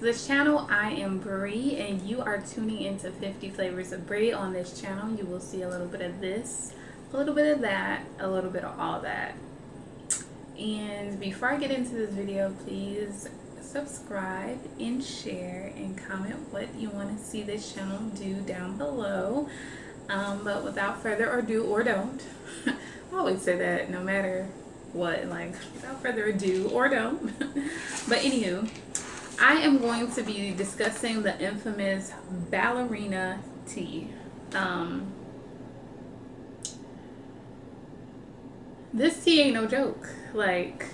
this channel. I am Bree and you are tuning into 50 Flavors of Bree. On this channel you will see a little bit of this, a little bit of that, a little bit of all that. And before I get into this video, please subscribe and share and comment what you want to see this channel do down below. But without further ado, or don't, I always say that no matter what, like without further ado or don't. But anywho, I am going to be discussing the infamous Ballerina tea. This tea ain't no joke. Like,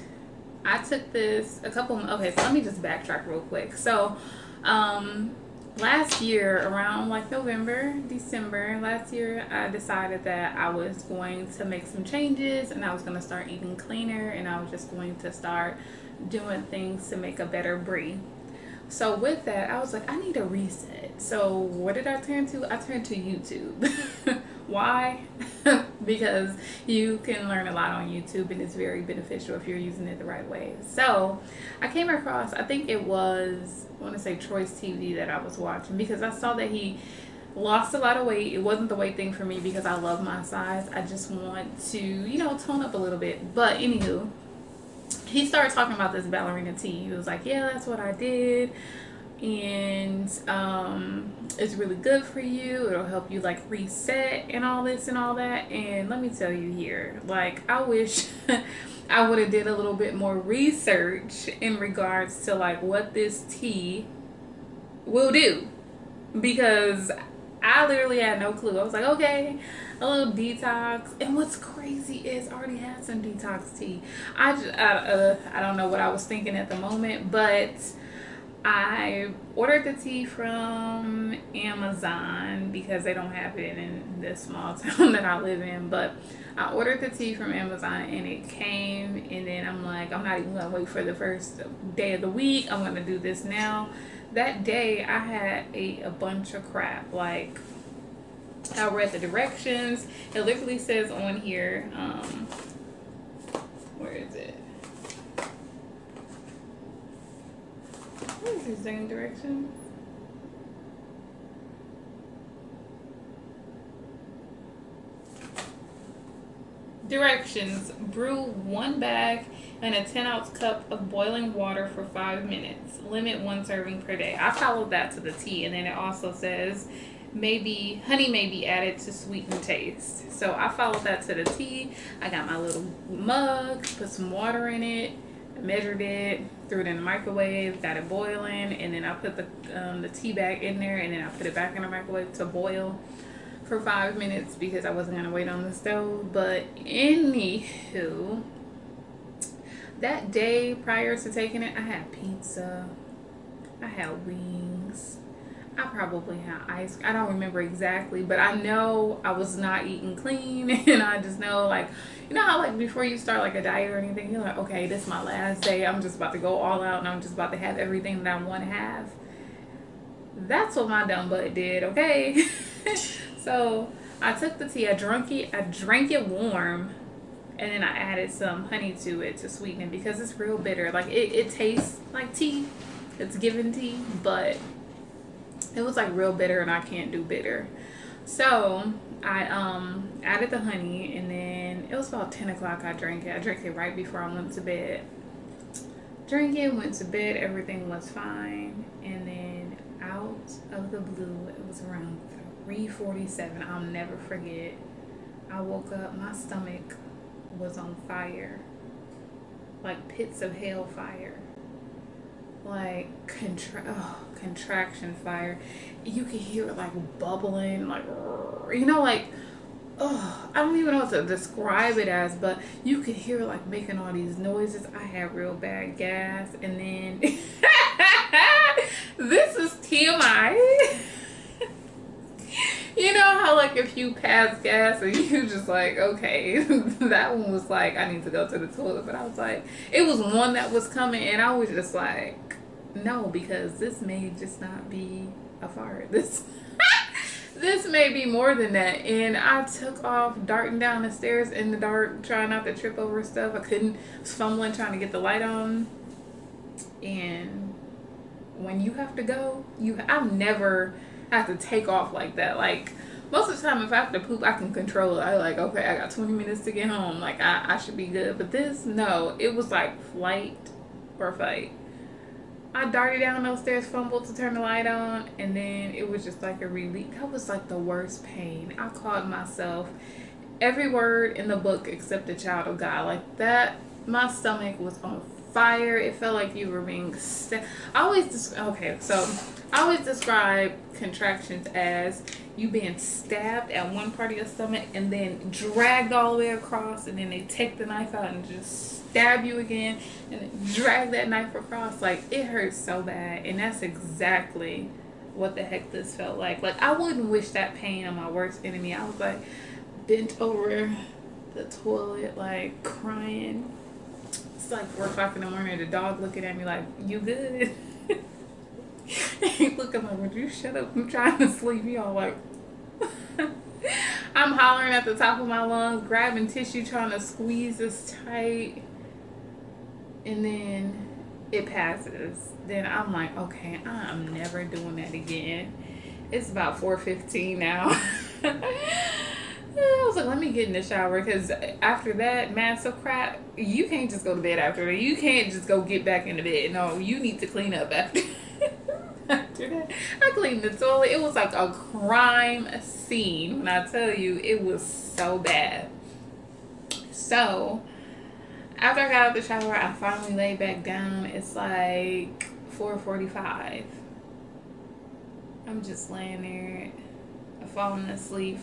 I took this a couple, okay, so let me just backtrack real quick. So last year around like November, December last year, I decided that I was going to make some changes and I was going to start eating cleaner, and I was just going to start doing things to make a better Bree. So with that, I was like, I need a reset. So what did I turn to? I turned to YouTube. Why? Because you can learn a lot on YouTube and it's very beneficial if you're using it the right way. So I came across, I think it was, I want to say Troy's TV that I was watching, because I saw that he lost a lot of weight. It wasn't the weight thing for me because I love my size. I just want to, you know, tone up a little bit. But anywho, he started talking about this ballerina tea. He was like, yeah, that's what I did, and it's really good for you. It'll help you like reset and all this and all that. And let me tell you here, like, I wish I would have did a little bit more research in regards to like what this tea will do, because I literally had no clue. I was like, okay, a little detox. And what's crazy is I already had some detox tea. I don't know what I was thinking at the moment, but I ordered the tea from Amazon because they don't have it in this small town that I live in. But I ordered the tea from Amazon and it came, and then I'm like, I'm not even gonna wait for the first day of the week. I'm gonna do this now. That day I had ate a bunch of crap. Like, I read the directions. It literally says on here, where is it? What is these dang directions? Directions: brew 1 bag and a 10-ounce cup of boiling water for 5 minutes. Limit 1 serving per day. I followed that to the tea, and then it also says maybe honey may be added to sweeten taste. So I followed that to the tea. I got my little mug, put some water in it, measured it, threw it in the microwave, got it boiling, and then I put the tea bag in there, and then I put it back in the microwave to boil for 5 minutes because I wasn't gonna wait on the stove. But anywho, that day prior to taking it, I had pizza, I had wings, I probably had ice. I don't remember exactly, but I know I was not eating clean. And I just know, like, you know how like before you start like a diet or anything, you're like, okay, this is my last day, I'm just about to go all out and I'm just about to have everything that I want to have. That's what my dumb butt did, okay? So I took the tea, I drank it warm, and then I added some honey to it to sweeten it because it's real bitter. Like, it tastes like tea, it's given tea, but it was like real bitter and I can't do bitter. So I added the honey, and then it was about 10 o'clock I drank it. I drank it right before I went to bed. Drank it, went to bed, everything was fine, and then out of the blue, it was around 3:47. I'll never forget. I woke up, my stomach was on fire, like pits of hell fire, like contraction fire. You can hear it like bubbling, like, you know, like, oh, I don't even know what to describe it as, but you could hear it like making all these noises. I had real bad gas, and then this is TMI. You know how like if you pass gas and you just like, okay, that one was like, I need to go to the toilet, but I was like, it was one that was coming, and I was just like, no, because this may just not be a fart. This may be more than that. And I took off darting down the stairs in the dark, trying not to trip over stuff. I was fumbling trying to get the light on, and when you have to go, I've never had to take off like that. Like most of the time, if I have to poop, I can control it. I like, okay, I got 20 minutes to get home. Like I should be good. But this, no, it was like flight or fight. I darted down those stairs, fumbled to turn the light on, and then it was just like a relief. That was like the worst pain. I called myself every word in the book except the child of God. Like that, my stomach was on fire. It felt like you were being I always describe contractions as you being stabbed at one part of your stomach and then dragged all the way across, and then they take the knife out and just stab you again and then drag that knife across. Like it hurts so bad, and that's exactly what the heck this felt like. Like I wouldn't wish that pain on my worst enemy. I was like bent over the toilet, like crying. It's like 4 o'clock in the morning. The dog looking at me like, "You good?" He looking like, "Would you shut up? I'm trying to sleep." You all like, I'm hollering at the top of my lungs, grabbing tissue, trying to squeeze this tight, and then it passes. Then I'm like, okay, I'm never doing that again. It's about 4:15 now. I was like, let me get in the shower, because after that massive crap, you can't just go to bed after that. You can't just go get back in the bed. No, you need to clean up after. After that, I cleaned the toilet. It was like a crime scene. When I tell you, it was so bad. So after I got out of the shower, I finally laid back down. It's like 4:45. I'm just laying there, falling asleep.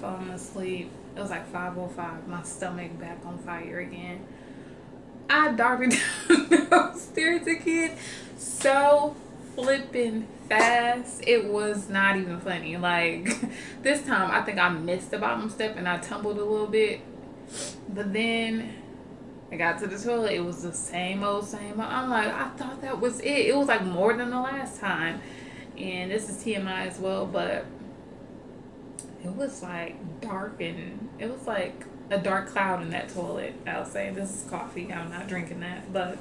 It was like 5:05. My stomach back on fire again. I darted down those stairs again so flipping fast. It was not even funny. Like this time, I think I missed the bottom step and I tumbled a little bit. But then I got to the toilet. It was the same old, same old. I'm like, I thought that was it. It was like more than the last time. And this is TMI as well, but it was like dark, and it was like a dark cloud in that toilet. I'll say this is coffee. I'm not drinking that, but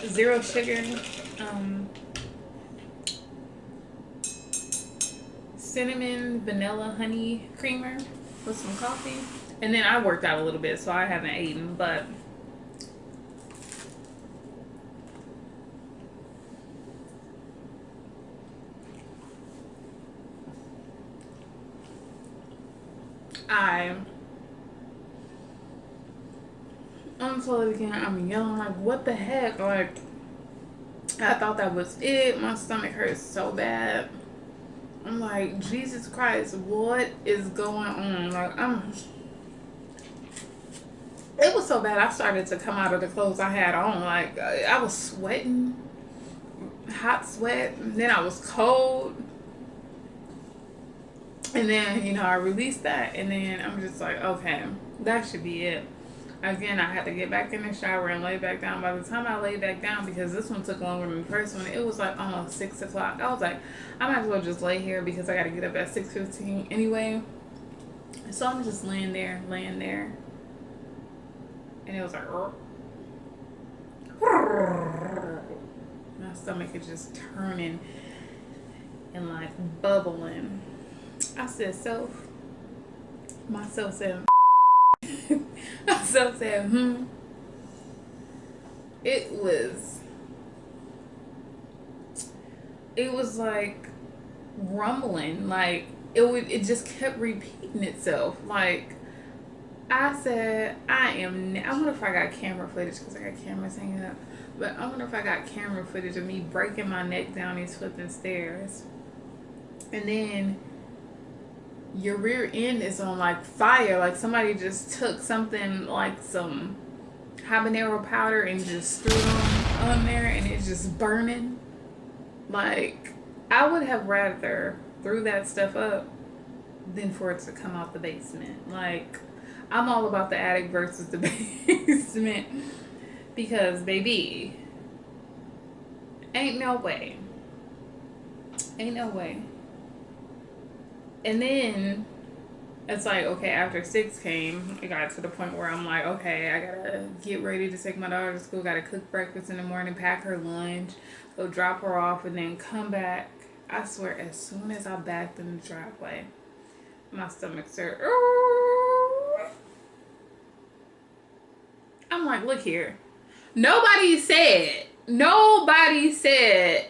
zero sugar, cinnamon, vanilla, honey creamer with some coffee. And then I worked out a little bit, so I haven't eaten, but I'm toilet again. I'm yelling like, what the heck? Like, I thought that was it. My stomach hurts so bad. I'm like, Jesus Christ, what is going on? Like, it was so bad. I started to come out of the clothes I had on. Like, I was sweating, hot sweat. And then I was cold. And then, I released that. And then I'm just like, okay, that should be it. Again, I had to get back in the shower and lay back down. By the time I lay back down, because this one took longer than the first one, it was like almost 6 o'clock. I was like, I might as well just lay here because I got to get up at 6:15 anyway. So I'm just laying there. And it was like, my stomach is just turning and like bubbling. I said, myself said, myself said, It was like rumbling, like it just kept repeating itself. Like I said, I wonder if I got camera footage, because I got cameras hanging up. But I wonder if I got camera footage of me breaking my neck down these flipping stairs. And then your rear end is on like fire. Like somebody just took something like some habanero powder and just threw it on there, and it's just burning. Like, I would have rather threw that stuff up than for it to come out the basement. Like, I'm all about the attic versus the basement, because baby, ain't no way. And then It's like, okay, after 6 came, it got to the point where I'm like, okay, I gotta get ready to take my daughter to school, gotta cook breakfast in the morning, pack her lunch, go drop her off, and then come back. I swear, as soon as I backed in the driveway, my stomach started. I'm like, look here. Nobody said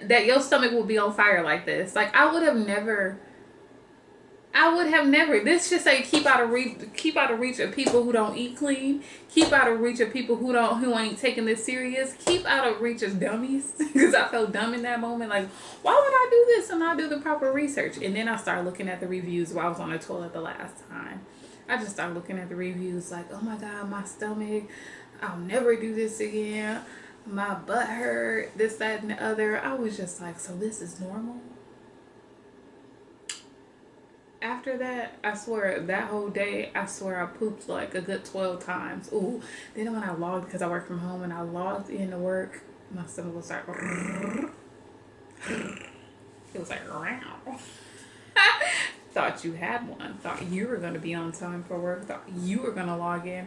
that your stomach will be on fire like this. Like, I would have never. This should say keep out of reach of people who don't eat clean. Keep out of reach of people who ain't taking this serious. Keep out of reach of dummies. Because I felt dumb in that moment. Like, why would I do this and not do the proper research? And then I started looking at the reviews while I was on the toilet the last time. I just started looking at the reviews like, oh my god, my stomach. I'll never do this again. My butt hurt. This, that, and the other. I was just like, so this is normal? After that, I swear, that whole day, I swear I pooped like a good 12 times. Ooh, then when I logged, because I work from home, and I logged in to work, my stomach was like, it was like, wow. Thought you had one. Thought you were going to be on time for work. Thought you were going to log in.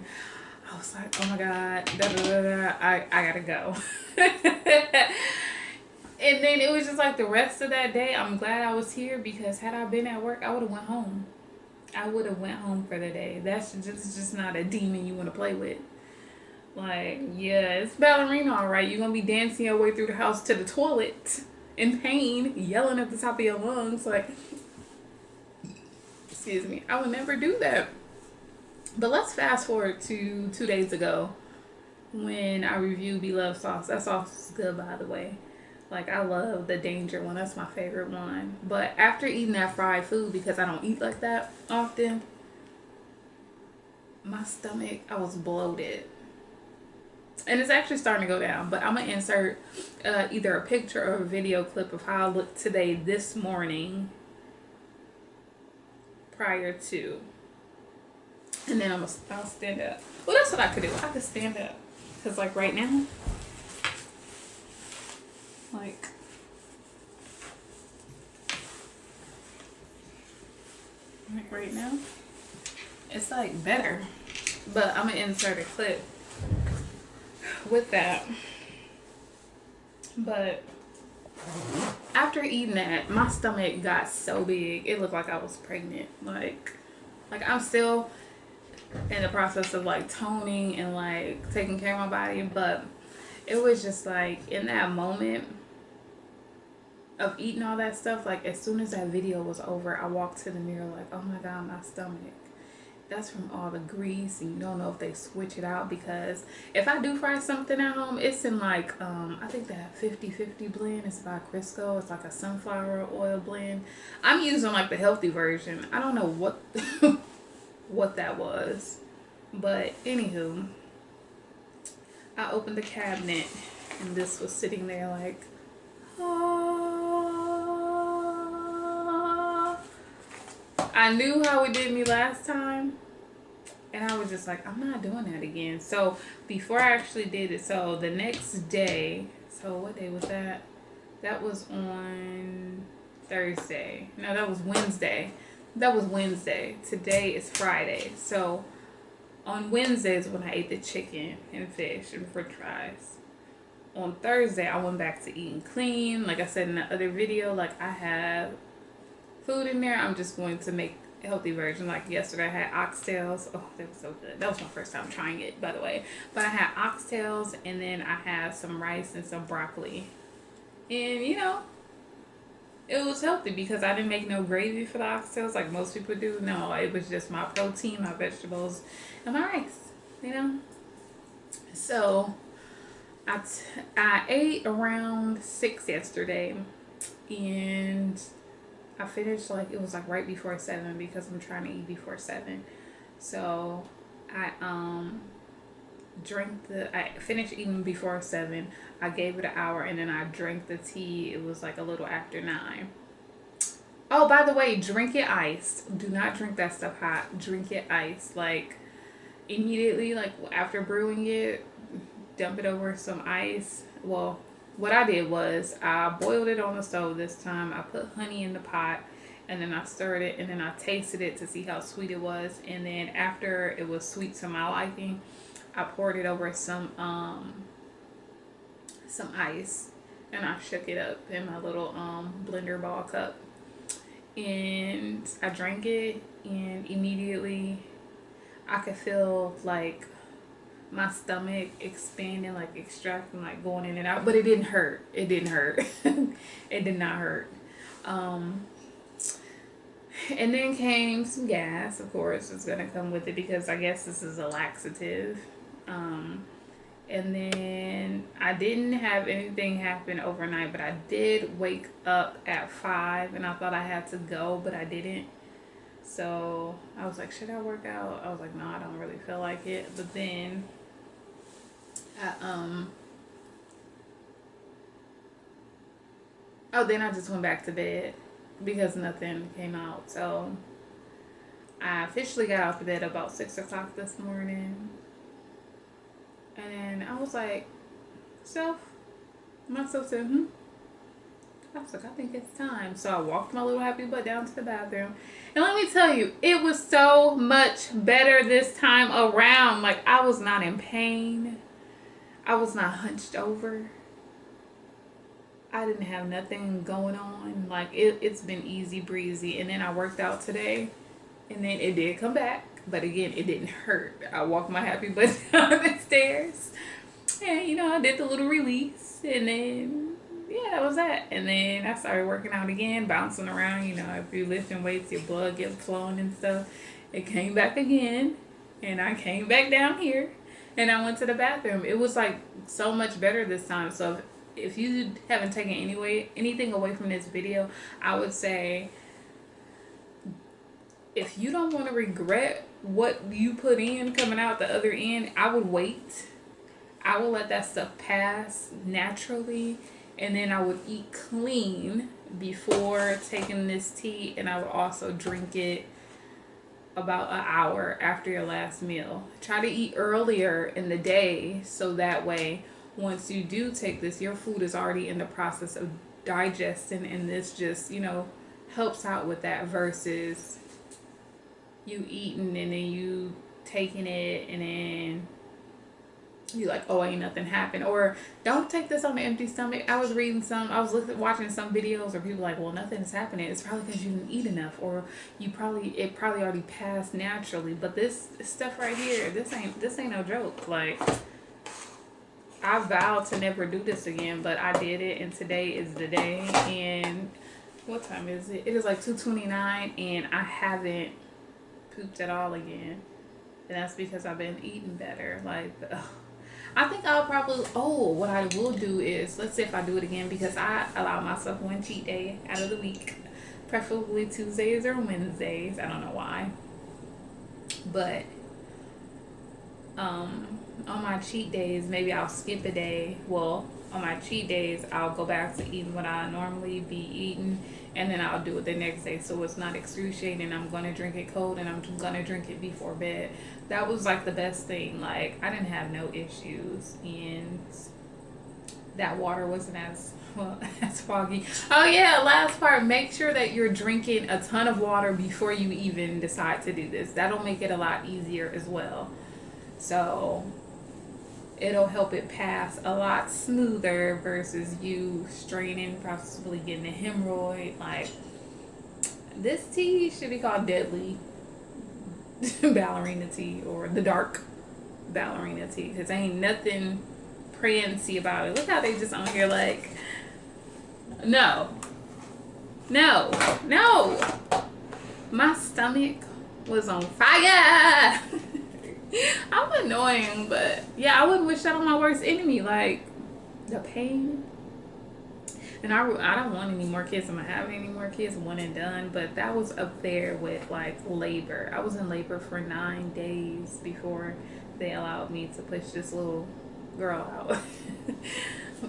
I was like, oh my God, da da da da, I gotta go. And then it was just like the rest of that day, I'm glad I was here because had I been at work, I would have went home. I would have went home for the day. That's just not a demon you want to play with. Like, yeah, it's ballerina, all right. You're gonna be dancing your way through the house to the toilet in pain, yelling at the top of your lungs, like, excuse me. I would never do that. But let's fast forward to 2 days ago when I reviewed Beloved Sauce. That sauce is good, by the way. Like, I love the Danger one. That's my favorite one. But after eating that fried food, because I don't eat like that often, my stomach, I was bloated. And it's actually starting to go down. But I'm going to insert either a picture or a video clip of how I looked today, this morning, prior to. And then I'll stand up. Well, that's what I could do. I could stand up. Because, like, right now, like, right now, it's, like, better. But I'm going to insert a clip with that. But after eating that, my stomach got so big, it looked like I was pregnant. Like I'm still in the process of like toning and like taking care of my body, but it was just like in that moment of eating all that stuff, like as soon as that video was over, I walked to the mirror like, oh my god, my stomach. That's from all the grease, and you don't know if they switch it out, because if I do fry something at home, it's in like I think that 50/50 blend. It's by Crisco. It's like a sunflower oil blend. I'm using like the healthy version. I don't know what what that was, but anywho, I opened the cabinet and this was sitting there like, ah. I knew how it did me last time, and I was just like, I'm not doing that again. So before I actually did it, so the next day, so what day was that? That was on Thursday. No, that was Wednesday. That was Wednesday. Today is Friday. So on Wednesdays when I ate the chicken and fish and french fries. On Thursday, I went back to eating clean. Like I said in the other video, like I have food in there. I'm just going to make a healthy version. Like yesterday I had oxtails. Oh, that was so good. That was my first time trying it, by the way. But I had oxtails, and then I had some rice and some broccoli. And you know, it was healthy because I didn't make no gravy for the oxtails like most people do. No, it was just my protein, my vegetables, and my rice, you know. So I ate around 6 yesterday, and I finished like, it was like right before 7 because I'm trying to eat before 7. So I I finished eating before 7. I gave it an hour, and then I drank the tea. It was like a little after 9. Oh, by the way, drink it iced. Do not drink that stuff hot. Drink it iced. Like immediately, like after brewing it, dump it over some ice. Well, what I did was I boiled it on the stove this time. I put honey in the pot, and then I stirred it, and then I tasted it to see how sweet it was. And then after it was sweet to my liking, I poured it over some ice, and I shook it up in my little blender ball cup, and I drank it, and immediately I could feel like my stomach expanding, like extracting, like going in and out, but it didn't hurt. It didn't hurt. It did not hurt. Um, and then came some gas, of course, it's gonna come with it because I guess this is a laxative. Um, and then I didn't have anything happen overnight, but I did wake up at 5, and I thought I had to go, but I didn't. So I was like, should I work out? I was like, no, I don't really feel like it. But then I, oh, then I just went back to bed because nothing came out. So I officially got out of bed about 6 o'clock this morning, and I was like, self, myself said, hmm. I was like, I think it's time. So I walked my little happy butt down to the bathroom. And let me tell you, it was so much better this time around. Like, I was not in pain. I was not hunched over. I didn't have nothing going on. Like, it's been easy breezy. And then I worked out today. And then it did come back. But again, it didn't hurt. I walked my happy butt down the stairs. And, I did the little release. And then, yeah, that was that. And then I started working out again, bouncing around. If you're lifting weights, your blood gets flowing and stuff. It came back again. And I came back down here. And I went to the bathroom. It was like so much better this time. So if you haven't taken anything away from this video, I would say if you don't want to regret what you put in coming out the other end, I would wait. I will let that stuff pass naturally, and then I would eat clean before taking this tea, and I would also drink it about an hour after your last meal. Try to eat earlier in the day so that way once you do take this, your food is already in the process of digesting, and this just, helps out with that versus you eating and then you taking it and then you like, oh, ain't nothing happened. Or don't take this on an empty stomach. I was watching some videos where people like, well, nothing's happening. It's probably because you didn't eat enough, or it probably already passed naturally. But this stuff right here, this ain't no joke. Like, I vowed to never do this again, but I did it, and today is the day. And what time is it? It is like 2:29, and I haven't pooped at all again. And that's because I've been eating better. Like, I think I'll probably, what I will do is, let's say if I do it again, because I allow myself one cheat day out of the week, preferably Tuesdays or Wednesdays. I don't know why. But on my cheat days, maybe I'll skip a day. Well, on my cheat days, I'll go back to eating what I normally be eating, and then I'll do it the next day, so it's not excruciating. I'm going to drink it cold, and I'm going to drink it before bed. That was like the best thing. Like, I didn't have no issues, and that water wasn't as foggy. Oh yeah, last part, make sure that you're drinking a ton of water before you even decide to do this. That'll make it a lot easier as well. So it'll help it pass a lot smoother versus you straining, possibly getting a hemorrhoid. Like, this tea should be called Deadly Ballerina Tea, or the Dark Ballerina Tea, because ain't nothing prancy about it. Look how they just on here like, no, my stomach was on fire. I'm annoying, but yeah, I wouldn't wish that on my worst enemy. Like, the pain. And I don't want any more kids. I'm not having any more kids, one and done. But that was up there with like labor. I was in labor for 9 days before they allowed me to push this little girl out.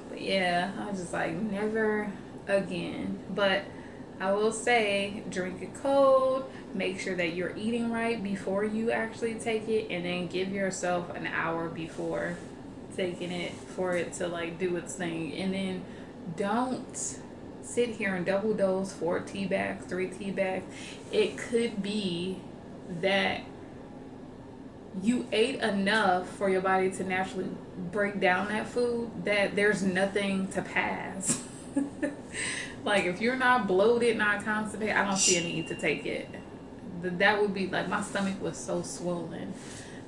But yeah, I was just like, never again. But I will say, drink it cold. Make sure that you're eating right before you actually take it, and then give yourself an hour before taking it for it to like do its thing. And then don't sit here and double dose 4 tea bags, 3 tea bags. It could be that you ate enough for your body to naturally break down that food that there's nothing to pass. Like if you're not bloated, not constipated, I don't see a need to take it. That would be like my stomach was so swollen.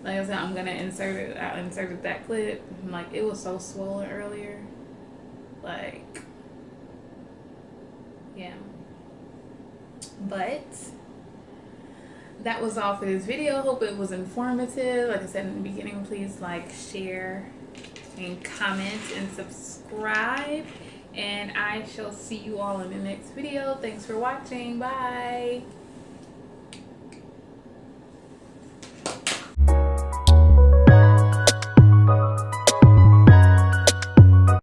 Like I said, I'm gonna insert it. I inserted that clip. Like it was so swollen earlier. Like yeah. But that was all for this video. Hope it was informative. Like I said in the beginning, please like, share, and comment and subscribe. And I shall see you all in the next video. Thanks for watching. Bye.